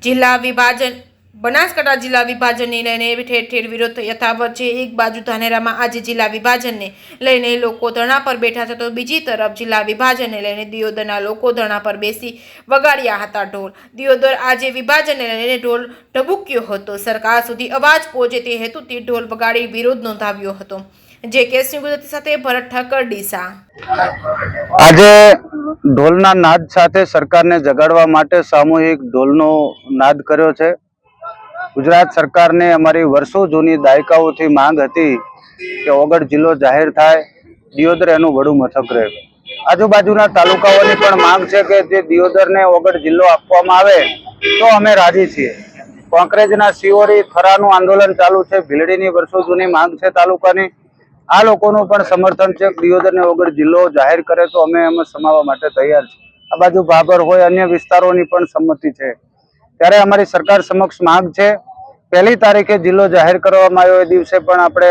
જિલ્લા વિભાજન બનાસકાંઠા જિલ્લા વિભાજનને લઈને ઠેર ઠેર વિરોધ યથાવત છે। એક બાજુ ધાનેરામાં આજે જિલ્લા વિભાજનને લઈને લોકો ધરણા પર બેઠા છે, તો બીજી તરફ જિલ્લા વિભાજનને લઈને દિયોદરના લોકો ધરણા પર બેસી વગાડ્યા હતા ઢોલ। દિયોદર આજે વિભાજનને લઈને ઢોલ ઢબુક્યો હતો। સરકાર સુધી અવાજ પહોંચે તે હેતુથી ઢોલ વગાડી વિરોધ નોંધાવ્યો હતો। જે કેસની ગુજરાતી સાથે ભરત ઠક્કર ડીસા। આજે ઢોલના નાદ સાથે સરકારને જગાડવા માટે સામૂહિક ઢોલનો નાદ કર્યો છે। ગુજરાત સરકારને અમારી વર્ષો જૂની દાયકાઓથી માંગ હતી કે ઓગળ જિલ્લો જાહેર થાય, દિયોદર એનું વડું મથક રહે। આજુબાજુના તાલુકાઓની પણ માંગ છે કે જે દિયોદરને ઓગળ જિલ્લો આપવામાં આવે તો અમે રાજી છીએ। કોંકરેજના સિયોરી થરાનું આંદોલન ચાલુ છે, ભીલડીની વર્ષો જૂની માંગ છે તાલુકાની। આ લોકોનું પણ સમર્થન છે કે દિયોદરને ઓગળ જિલ્લો જાહેર કરે તો અમે એમાં સમાવવા માટે તૈયાર છીએ। આ બાજુ ભાભર હોય, અન્ય વિસ્તારોની પણ સંમતિ છે। ત્યારે અમારી સરકાર સમક્ષ માંગ છે, 1લી તારીખે જિલ્લો જાહેર કરવામાં આવ્યો એ દિવસે પણ આપણે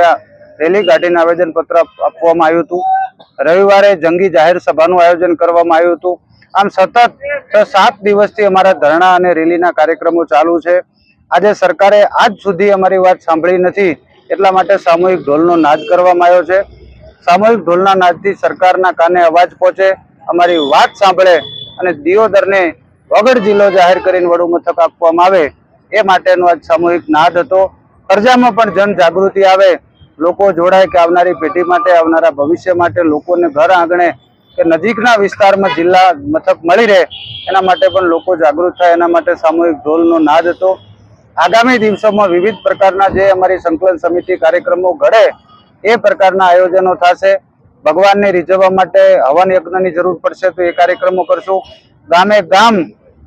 રેલી કાઢીને આવેદનપત્ર આપવામાં આવ્યું હતું। રવિવારે જંગી જાહેર સભાનું આયોજન કરવામાં આવ્યું હતું। આમ સતત 6-7 દિવસથી અમારા ધરણા અને રેલીના કાર્યક્રમો ચાલુ છે। આજે સરકારે આજ સુધી અમારી વાત સાંભળી નથી, એટલા માટે સામૂહિક ઢોલનો નાદ કરવામાં આવ્યો છે। સામૂહિક ઢોલના નાદથી સરકારના કાને અવાજ પહોંચે, અમારી વાત સાંભળે અને દિયોદરને ઓગળ જિલ્લો જાહેર કરીને વડું મથક આપવામાં આવે એ માટેનો આજ સામૂહિક નાદ હતો। પ્રજામાં પણ જનજાગૃતિ આવે, લોકો જોડાય કે આવનારી પેઢી માટે, આવનારા ભવિષ્ય માટે લોકોને ઘર આંગણે કે નજીકના વિસ્તારમાં જિલ્લા મથક મળી રહે એના માટે પણ લોકો જાગૃત થાય, એના માટે સામૂહિક ઢોલનો નાદ હતો। આગામી દિવસોમાં વિવિધ પ્રકારના જે અમારી સંકલન સમિતિ કાર્યક્રમો ઘડે એ પ્રકારના આયોજનો થશે। ભગવાનને રીઝવવા માટે હવન યજ્ઞની જરૂર પડશે તો એ કાર્યક્રમો કરશું। ગામે ગામ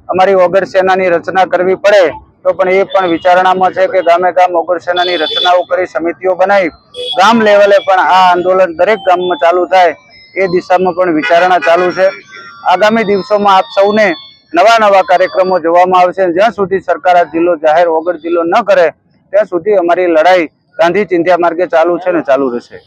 અમારી ઓગળ સેનાની રચના કરવી પડે તો પણ એ પણ વિચારણામાં છે કે ગામે ગામ ઓગળ સેનાની રચનાઓ કરી સમિતિઓ બનાવી ગામ લેવલે પણ આ આંદોલન દરેક ગામમાં ચાલુ થાય એ દિશામાં પણ વિચારણા ચાલુ છે। આગામી દિવસોમાં આપ સૌને નવા કાર્યક્રમો જોવામાં આવશે। જ્યાં સુધી સરકાર આ જિલ્લો જાહેર ઓગળ જિલ્લો ન કરે ત્યાં સુધી અમારી લડાઈ ગાંધી ચિંધ્યા માર્ગે ચાલુ છે ને ચાલુ રહેશે।